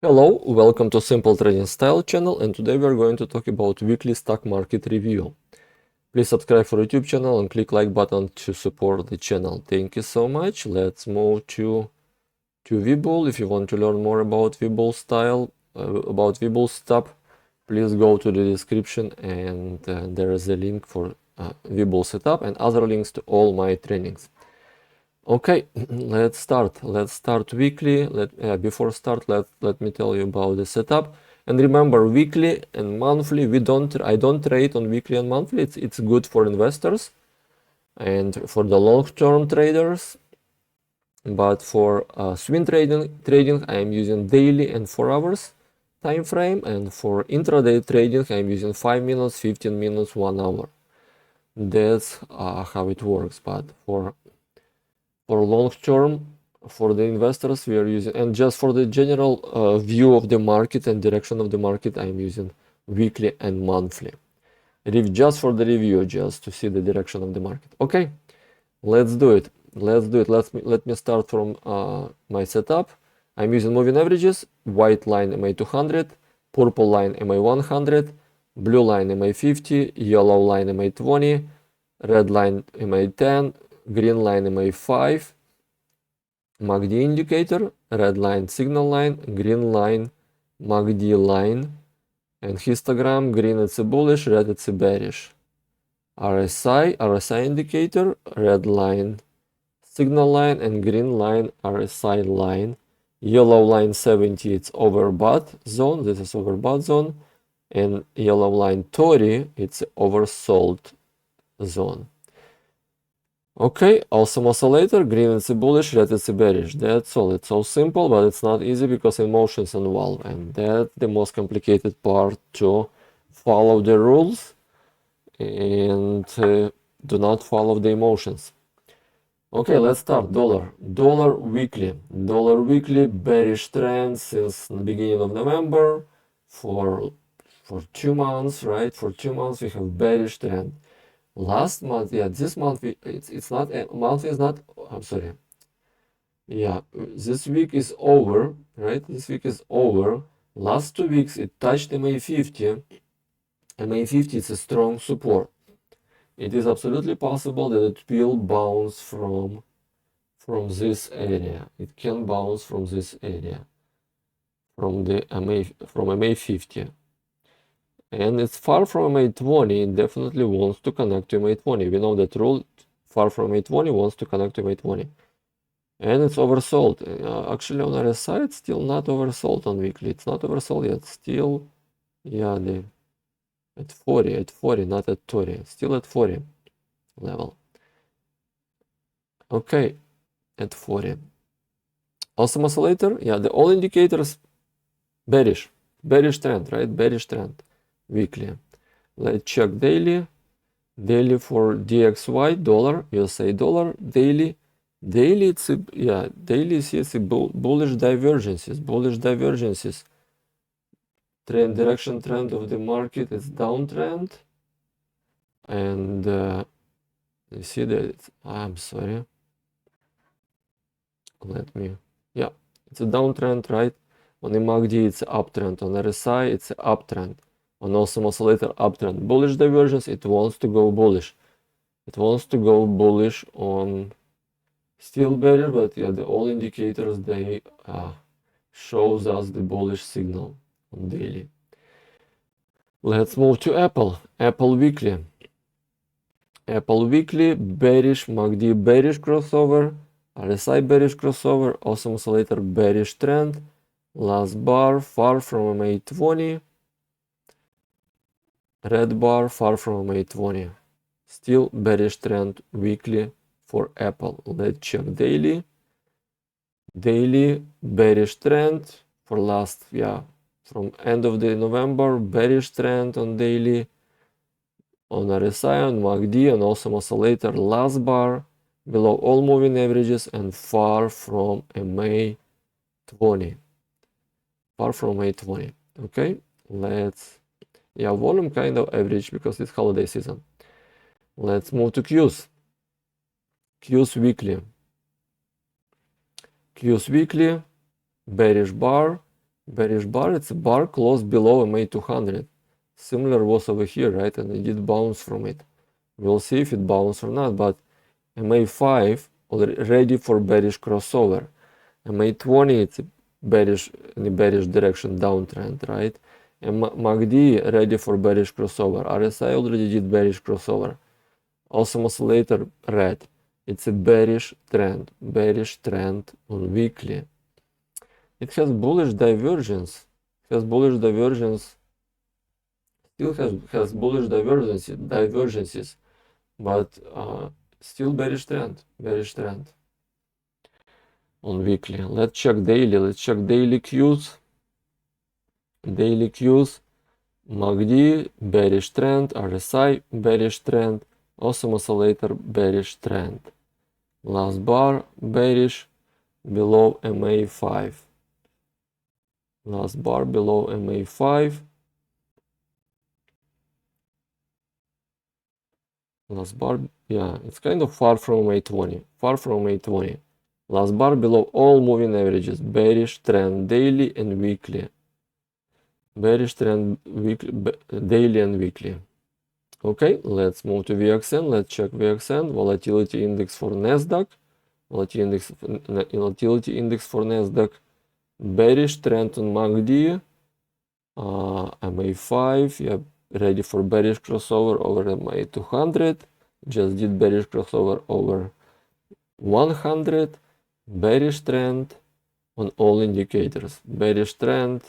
Hello, welcome to Simple Trading Style channel, and today we are going to talk about weekly stock market review. Please subscribe for YouTube channel and click like button to support the channel. Thank you so much. Let's move to Webull. If you want to learn more about Webull style, about Webull setup, please go to the description and there is a link for Webull setup and other links to all my trainings. Okay, let's start weekly. Before start, let me tell you about the setup. And remember, weekly and monthly, I don't trade on weekly and monthly. It's good for investors and for the long-term traders. But for swing trading, I am using daily and 4 hours time frame, and for intraday trading, I am using 5 minutes, 15 minutes, 1 hour. That's how it works. But for long term, for the investors, we are using, and just for the general view of the market and direction of the market, I'm using weekly and monthly. Just for the review, just to see the direction of the market. Okay, let's do it. Let me start from my setup. I'm using moving averages: white line MA200, purple line MA100, blue line MA50, yellow line MA20, red line MA10, green line MA5, MACD indicator, red line signal line, green line MACD line, and histogram: green it's a bullish, red it's a bearish. RSI indicator, red line signal line, and green line RSI line. Yellow line 70, it's overbought zone, this is overbought zone, and yellow line 30, it's oversold zone. Okay, awesome oscillator, green is a bullish, red is a bearish. That's all. It's so simple, but it's not easy because emotions involved, and that's the most complicated part, to follow the rules and do not follow the emotions. Okay, let's start. Dollar weekly. Dollar weekly bearish trend since the beginning of November for 2 months, right? For 2 months we have bearish trend. Last month, yeah, this month it's not, month is not, I'm sorry. Yeah, this week is over, right? This week is over. Last 2 weeks it touched MA50. MA50 is a strong support. It is absolutely possible that it will bounce from this area. It can bounce from this area, from MA50. And it's far from MA20. It definitely wants to connect to MA20. We know that rule, far from MA20 wants to connect to MA20. And it's oversold. Actually, on RSI, it's still not oversold on weekly. It's not oversold yet. Still, yeah, at 40, not at 30. Still at 40 level. Okay, at 40. Awesome oscillator. Yeah, all indicators bearish. Bearish trend, right? Bearish trend. Weekly. Let's check daily. Daily for DXY, dollar, USA dollar, daily. Daily, it's a, yeah, daily sees bullish divergences. Direction trend of the market is downtrend. And you see that, I'm sorry. Yeah, it's a downtrend, right? On the MACD, it's an uptrend. On RSI, it's an uptrend. On awesome oscillator, uptrend. Bullish divergence, it wants to go bullish. It wants to go bullish on, still better, but yeah, all indicators, they shows us the bullish signal on daily. Let's move to Apple. Apple weekly. Apple weekly, bearish, MACD bearish crossover, RSI bearish crossover, awesome oscillator bearish trend. Last bar far from MA20. Red bar far from MA20. Still bearish trend weekly for Apple. Let's check daily. Daily bearish trend for last, yeah, from end of the November, bearish trend on daily, on RSI, on MACD, on awesome oscillator, last bar below all moving averages and far from MA20. Far from MA20. Okay, yeah, volume kind of average because it's holiday season. Let's move to Qs. Qs weekly. Qs weekly, bearish bar, Bearish bar, it's a bar close below MA200. Similar was over here, right? And it did bounce from it. We'll see if it bounced or not, but MA5 already ready for bearish crossover. MA20, it's a bearish, in the bearish direction downtrend, right? And MACD ready for bearish crossover. RSI already did bearish crossover. Also oscillator red. It's a bearish trend on weekly. It has bullish divergence. Still has bullish divergences, but still bearish trend on weekly. Let's check daily cues. MACD bearish trend, RSI bearish trend, awesome oscillator bearish trend. Last bar bearish below MA5. Last bar below MA5. Last bar, yeah, it's kind of far from MA20. Last bar below all moving averages, bearish trend daily and weekly. Bearish trend daily and weekly. Okay, let's move to VXN. Let's check VXN. Volatility index for NASDAQ. Volatility index for NASDAQ. Bearish trend on MACD. MA5. Yeah, ready for bearish crossover over MA200. Just did bearish crossover over 100. Bearish trend on all indicators. Bearish trend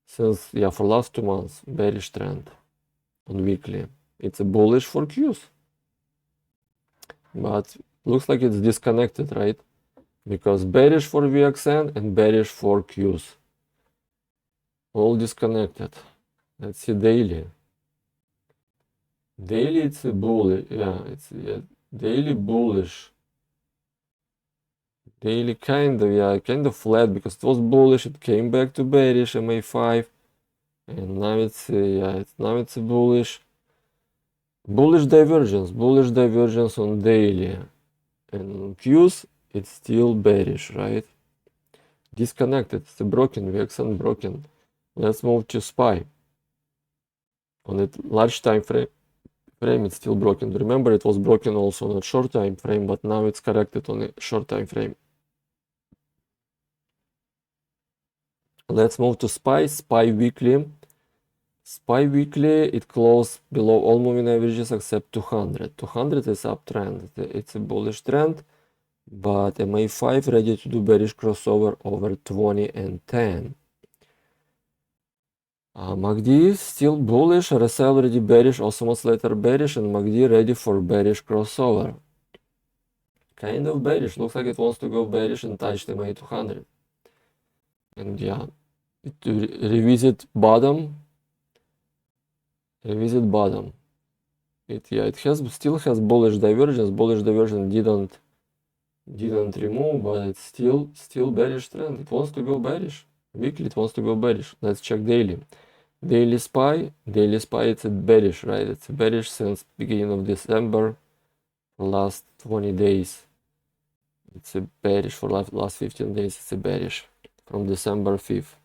since, yeah, for last 2 months. Bearish trend on weekly. It's a bullish for Qs, but looks like it's disconnected, right? Because bearish for VXN and bearish for Qs, all disconnected. Let's see daily. Daily it's a bullish, yeah, it's daily bullish. Daily kind of flat because it was bullish, it came back to bearish MA5, and now it's a bullish divergence on daily, and on Qs it's still bearish, right? Disconnected, it's a broken, VXN broken. Let's move to SPY. On a large time frame it's still broken. Remember, it was broken also on a short time frame, but now it's corrected on a short time frame. Let's move to SPY weekly. SPY weekly, it closed below all moving averages except 200. 200 is uptrend. It's a bullish trend, but MA5 ready to do bearish crossover over 20 and 10. MACD is still bullish, RSI already bearish, awesome oscillator bearish, and MACD ready for bearish crossover. Kind of bearish, looks like it wants to go bearish and touch the MA200. And yeah, to revisit bottom. It still has bullish divergence. Bullish divergence didn't remove, but it's still bearish trend. It wants to go bearish. Weekly it wants to go bearish. Let's check daily. Daily SPY, it's a bearish, right? It's a bearish since beginning of December, last 20 days. It's a bearish for last 15 days. It's a bearish from December 5th.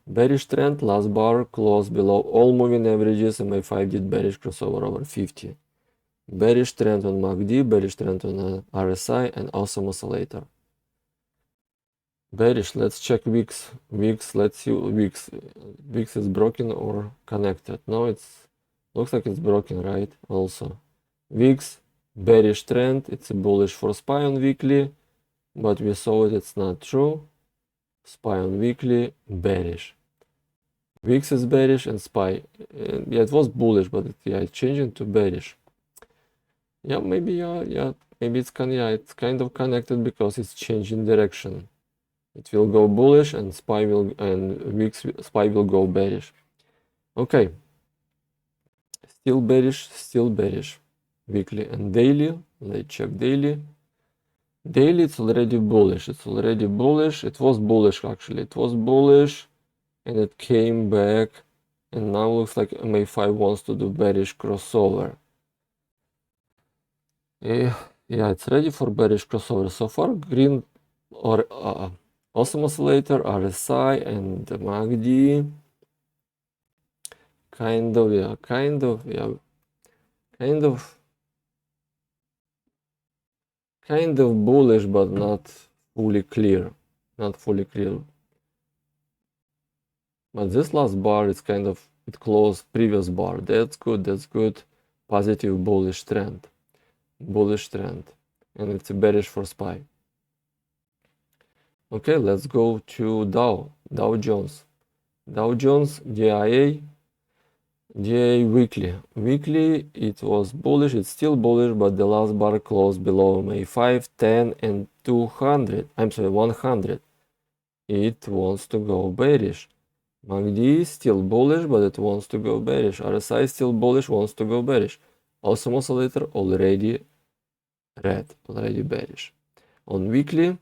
Bearish trend, last bar closed below all moving averages. MA5 did bearish crossover over 50. Bearish trend on MACD, bearish trend on RSI, and awesome oscillator. Bearish, let's check VIX. Let's see VIX. VIX is broken or connected. No, looks like it's broken, right? Also, VIX, bearish trend. It's a bullish for SPY on weekly, but we saw it's not true. SPY on weekly, bearish. VIX is bearish and SPY. Yeah, it was bullish, but it's changing to bearish. Yeah, maybe it's kind of connected because it's changing direction. It will go bullish and SPY will go bearish. Okay. Still bearish. Weekly and daily. Let's check daily. Daily it's already bullish. It was bullish actually. It was bullish and it came back, and now looks like MA5 wants to do bearish crossover. Yeah, it's ready for bearish crossover. So far green or Awesome oscillator, RSI, and MACD. Kind of bullish, but not fully clear. Not fully clear. But this last bar is it closed previous bar. That's good. Positive bullish trend. And it's a bearish for SPY. Okay, let's go to Dow Jones. Dow Jones, DIA weekly. Weekly, it was bullish, it's still bullish, but the last bar closed below MA5, 10, and 200. I'm sorry, 100. It wants to go bearish. MACD is still bullish, but it wants to go bearish. RSI is still bullish, wants to go bearish. Awesome oscillator already red, already bearish. On weekly,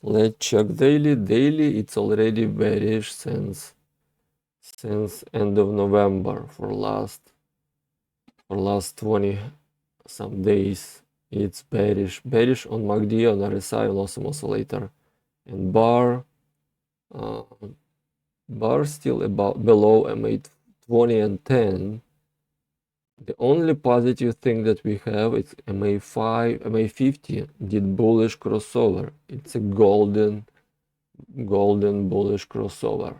let's check daily. Daily, it's already bearish since end of November for last 20 some days. It's bearish on MACD, on RSI, on awesome oscillator, and bar still about below MA20 and 10. The only positive thing that we have is MA50 did bullish crossover. It's a golden bullish crossover.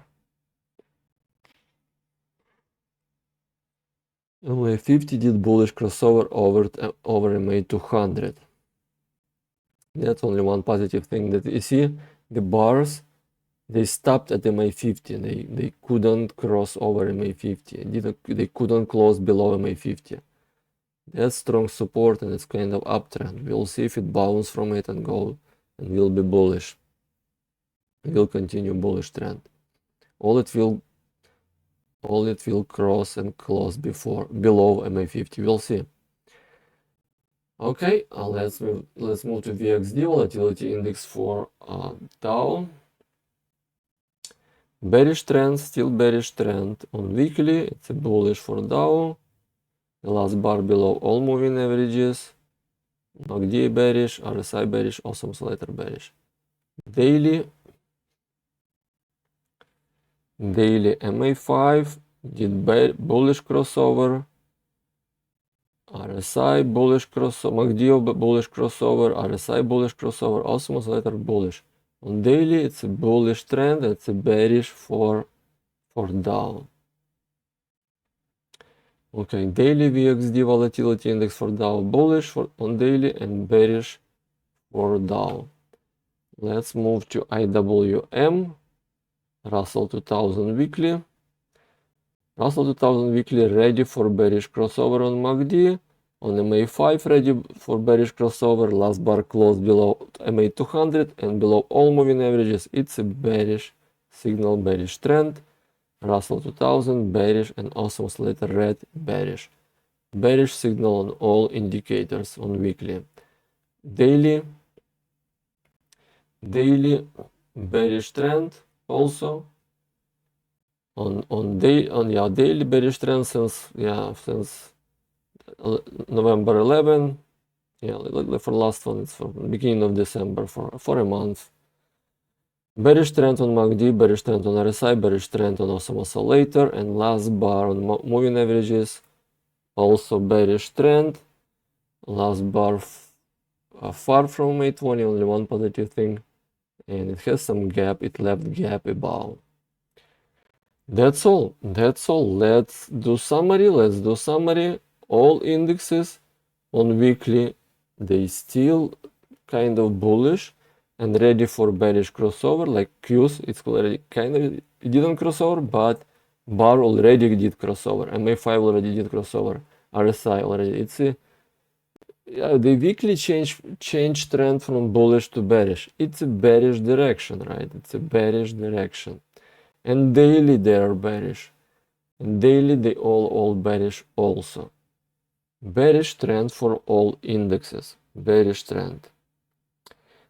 MA50 did bullish crossover over MA200. That's only one positive thing that you see. The bars, they stopped at MA50. They couldn't cross over MA50. They couldn't close below MA50. That's strong support, and it's kind of uptrend. We'll see if it bounces from it and go and will be bullish. It will continue bullish trend. All it will cross and close below MA50. We'll see. Okay, let's move to VXD, volatility index for Dow. Bearish trend, still bearish trend. On weekly, it's a bullish for Dow. The last bar below all moving averages. MACD bearish, RSI bearish, awesome oscillator bearish. Daily MA5 did bullish crossover. RSI bullish crossover, MACD bullish crossover, RSI bullish crossover, awesome oscillator bullish. On daily, it's a bullish trend. It's a bearish for Dow. Okay, daily VXD volatility index for Dow bullish on daily and bearish for Dow. Let's move to IWM, Russell 2000 weekly. Russell 2000 weekly ready for bearish crossover on MACD. On MA5 ready for bearish crossover. Last bar closed below MA200 and below all moving averages. It's a bearish signal, bearish trend. Russell 2000 bearish and awesome oscillator red bearish. Bearish signal on all indicators on weekly. Daily bearish trend also. On daily bearish trend since November 11. For last one, it's from the beginning of December for a month. Bearish trend on MACD, bearish trend on RSI, bearish trend on awesome oscillator, and last bar on moving averages, also bearish trend. Last bar far from MA20, only one positive thing, and it has some gap. It left gap above. That's all. Let's do summary. All indexes on weekly, they still kind of bullish and ready for bearish crossover. Like Qs, it's already it didn't crossover, but bar already did crossover. MA5 already did crossover. RSI already. The weekly change trend from bullish to bearish. It's a bearish direction, right? It's a bearish direction. And daily they are bearish. And daily they all bearish also. Bearish trend for all indexes. Bearish trend.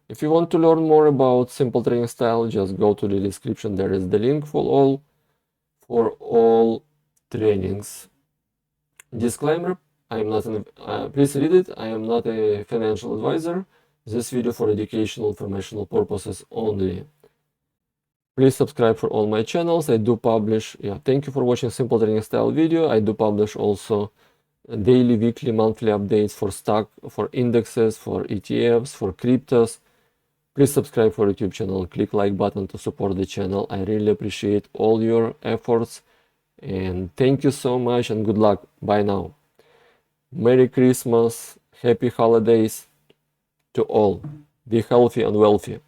If you want to learn more about simple trading style, just go to the description. There is the link for all trainings. Disclaimer, please read it. I am not a financial advisor. this video for educational informational purposes only. Please subscribe for all my channels. I do publish, thank you for watching simple trading style video. I do publish also daily, weekly, monthly updates for stock, for indexes, for ETFs, for cryptos. Please subscribe for YouTube channel, click like button to support the channel. I really appreciate all your efforts, and thank you so much and good luck. Bye now. Merry Christmas, happy holidays to all. Be healthy and wealthy.